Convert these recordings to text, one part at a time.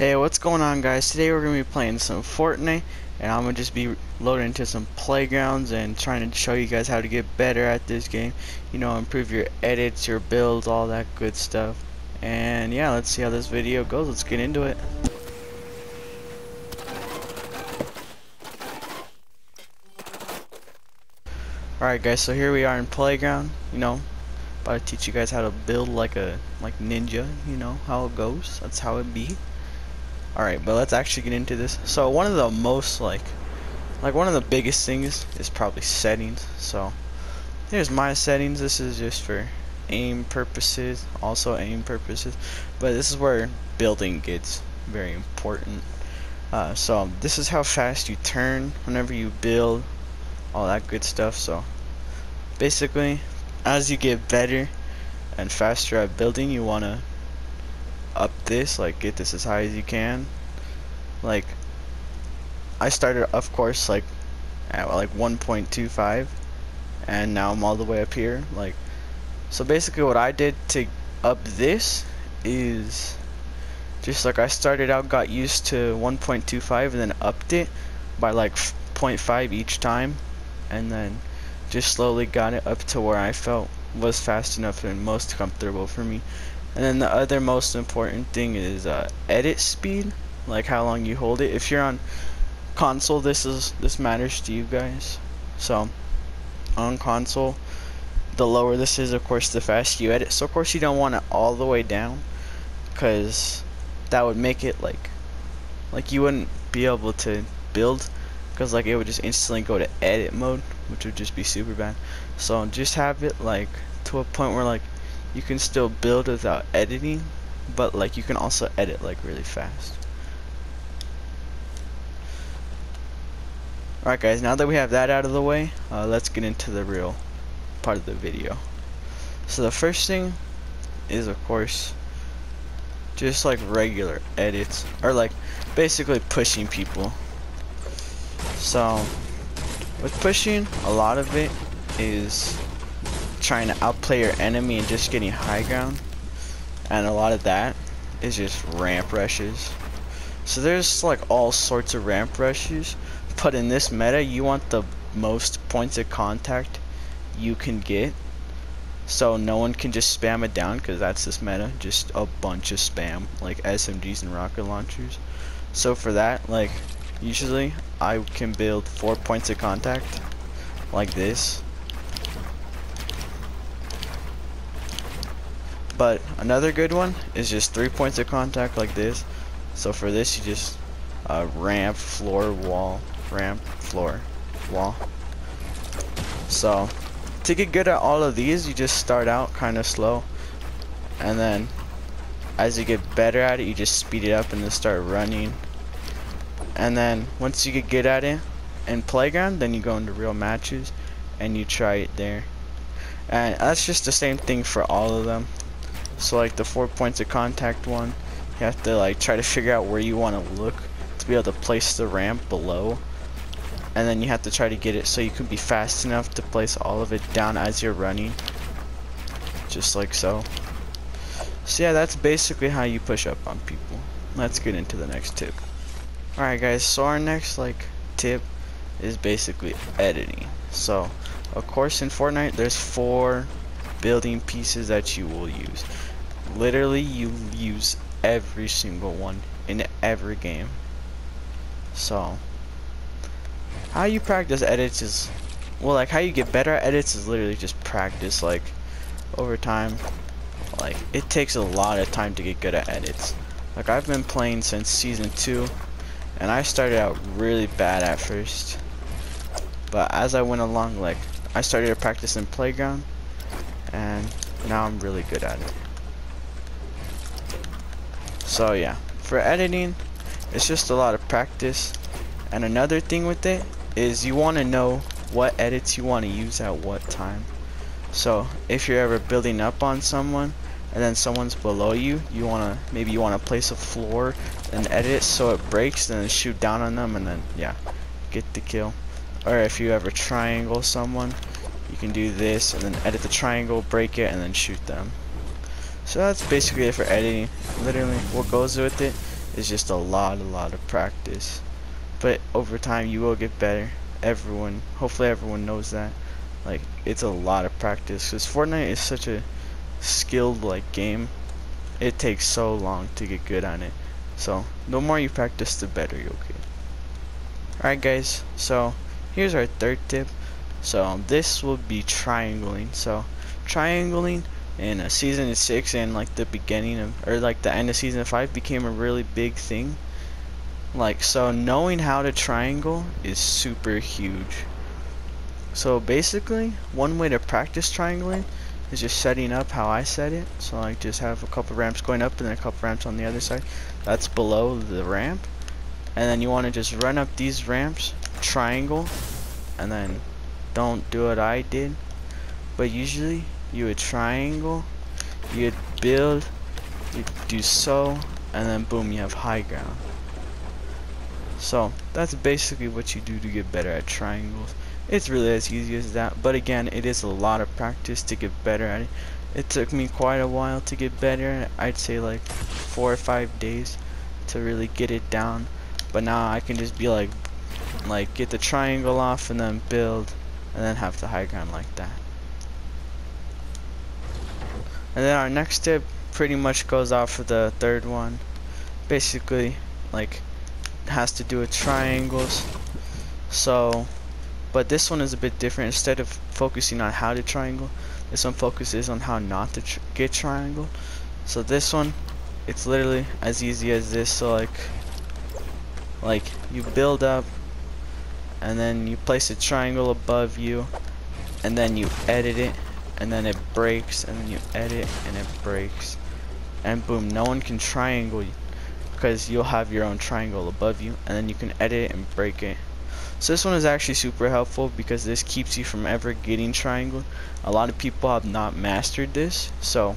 Hey, what's going on, guys? Today we're going to be playing some Fortnite, and I'm going to just be loading into some playgrounds and trying to show you guys how to get better at this game. You know, improve your edits, your builds, all that good stuff. And yeah, let's see how this video goes. Let's get into it. Alright guys, so here we are in playground, you know, about to teach you guys how to build like ninja, you know, how it goes. That's how it be. Alright, but let's actually get into this. So one of the most like one of the biggest things is probably settings. So here's my settings. This is just for aim purposes, also aim purposes, but this is where building gets very important. So this is how fast you turn whenever you build, all that good stuff. So basically, as you get better and faster at building, you want to up this, like get this as high as you can. Like I started, of course, like at like 1.25, and now I'm all the way up here. Like, so basically what I did to up this is just like I started out, got used to 1.25, and then upped it by like 0.5 each time, and then just slowly got it up to where I felt was fast enough and most comfortable for me. And then the other most important thing is edit speed, like how long you hold it. If you're on console, this matters to you guys. So on console, the lower this is, of course, the faster you edit. So of course you don't want it all the way down, because that would make it like you wouldn't be able to build, because like it would just instantly go to edit mode, which would just be super bad. So just have it like to a point where like you can still build without editing, but like you can also edit like really fast. Alright guys, now that we have that out of the way, let's get into the real part of the video. So the first thing is, of course, just like regular edits, or like basically pushing people. So with pushing, a lot of it is trying to outplay your enemy and just getting high ground, and a lot of that is just ramp rushes. So there's like all sorts of ramp rushes, but in this meta you want the most points of contact you can get, so no one can just spam it down, because that's this meta, just a bunch of spam like SMGs and rocket launchers. So for that, like usually I can build 4 points of contact like this. But another good one is just 3 points of contact like this. So for this, you just ramp, floor, wall, ramp, floor, wall. So to get good at all of these, you just start out kind of slow, and then as you get better at it, you just speed it up and then start running. And then once you get good at it in playground, then you go into real matches and you try it there. And that's just the same thing for all of them. So like the 4 points of contact one, you have to like try to figure out where you want to look to be able to place the ramp below, and then you have to try to get it so you can be fast enough to place all of it down as you're running, just like so. So yeah, that's basically how you push up on people. Let's get into the next tip. Alright guys, so our next tip is basically editing. So of course in Fortnite there's 4 building pieces that you will use. Literally, you use every single one in every game. So how you practice edits is, well, like how you get better at edits is literally just practice, like over time. Like it takes a lot of time to get good at edits. Like I've been playing since season 2, and I started out really bad at first, but as I went along, like I started to practice in playground, and now I'm really good at it. So yeah, for editing, it's just a lot of practice. And another thing with it is you want to know what edits you want to use at what time. So if you're ever building up on someone and then someone's below you, you want to place a floor and edit it so it breaks, and then shoot down on them, and then yeah, get the kill. Or if you ever triangle someone, you can do this and then edit the triangle, break it, and then shoot them. So that's basically it for editing. Literally what goes with it It's just a lot of practice. But over time you will get better. Hopefully everyone knows that. Like, it's a lot of practice, because Fortnite is such a skilled like game. It takes so long to get good at it. So the more you practice, the better you'll get. Alright guys, so here's our third tip. So this will be triangling. So triangling in season 6 and like the beginning of, or like the end of season 5 became a really big thing. Like, so knowing how to triangle is super huge. So basically, one way to practice triangling is just setting up how I set it. So like, just have a couple ramps going up and then a couple ramps on the other side. That's below the ramp. And then you want to just run up these ramps, triangle, and then don't do what I did. But usually you would triangle, you'd build, you'd do so, and then boom, you have high ground. So that's basically what you do to get better at triangles. It's really as easy as that, but again, it is a lot of practice to get better at it. It took me quite a while to get better. I'd say like 4 or 5 days to really get it down. But now I can just be like get the triangle off and then build and then have the high ground like that. And then our next tip pretty much goes off of the third one. Basically, like, has to do with triangles. So, but this one is a bit different. Instead of focusing on how to triangle, this one focuses on how not to get triangle. So this one, it's literally as easy as this. So like you build up, and then you place a triangle above you, and then you edit it, and then it breaks, and then you edit and it breaks, and boom, no one can triangle you because you'll have your own triangle above you, and then you can edit it and break it. So this one is actually super helpful because this keeps you from ever getting triangled. A lot of people have not mastered this, so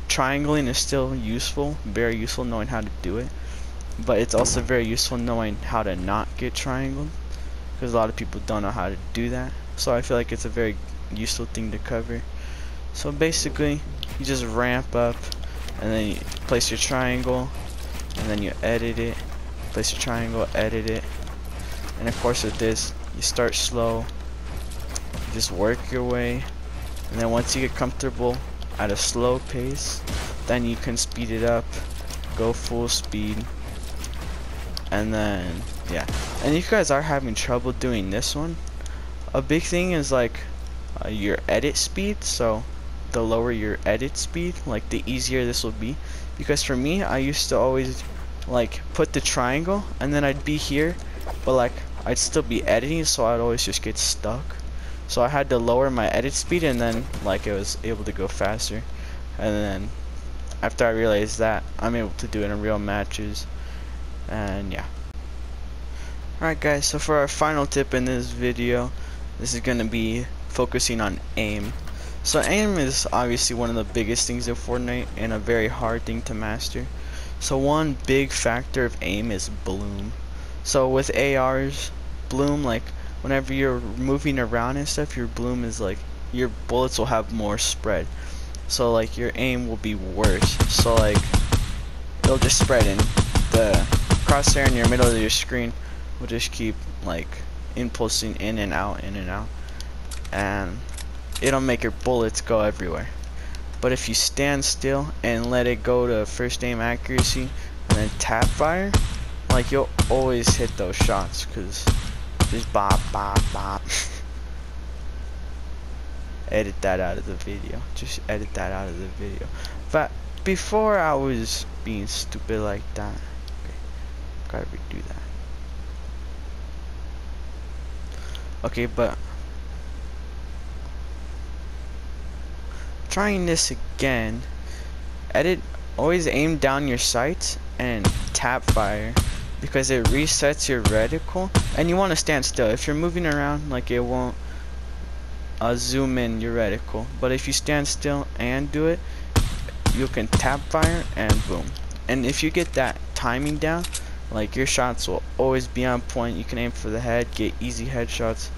triangling is still useful, very useful knowing how to do it, but it's also very useful knowing how to not get triangled, because a lot of people don't know how to do that. So I feel like it's a very useful thing to cover. So basically, you just ramp up, and then you place your triangle, and then you edit it, place your triangle, edit it, and of course with this, you start slow, you just work your way, and then once you get comfortable at a slow pace, then you can speed it up, go full speed, and then yeah. And if you guys are having trouble doing this one, a big thing is like your edit speed. So the lower your edit speed, like the easier this will be. Because for me, I used to always like put the triangle and then I'd be here, but like I'd still be editing, so I'd always just get stuck. So I had to lower my edit speed, and then like it was able to go faster. And then after I realized that, I'm able to do it in real matches. And yeah. Alright guys, so for our final tip in this video, this is going to be focusing on aim. So aim is obviously one of the biggest things in Fortnite and a very hard thing to master. So one big factor of aim is bloom. So with ARs, bloom, like whenever you're moving around and stuff, your bloom is like, your bullets will have more spread. So like your aim will be worse. So like it'll just spread, and the crosshair in your middle of your screen will just keep like impulsing in and out, and it'll make your bullets go everywhere. But if you stand still and let it go to first aim accuracy and then tap fire, like you'll always hit those shots, cause just bop bop bop. Edit that out of the video. Just edit that out of the video. But before I was being stupid like that. Okay, gotta redo that. Okay, but trying this again. Edit, always aim down your sights and tap fire, because it resets your reticle, and you want to stand still. If you're moving around, like it won't zoom in your reticle, but if you stand still and do it, you can tap fire and boom. And if you get that timing down, like your shots will always be on point. You can aim for the head, get easy headshots,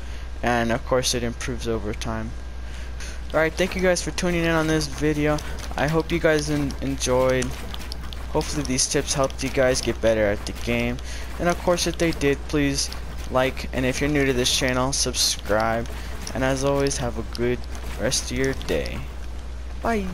and of course it improves over time. Alright, thank you guys for tuning in on this video. I hope you guys enjoyed. Hopefully these tips helped you guys get better at the game, and of course if they did, please like, and if you're new to this channel, subscribe, and as always, have a good rest of your day. Bye.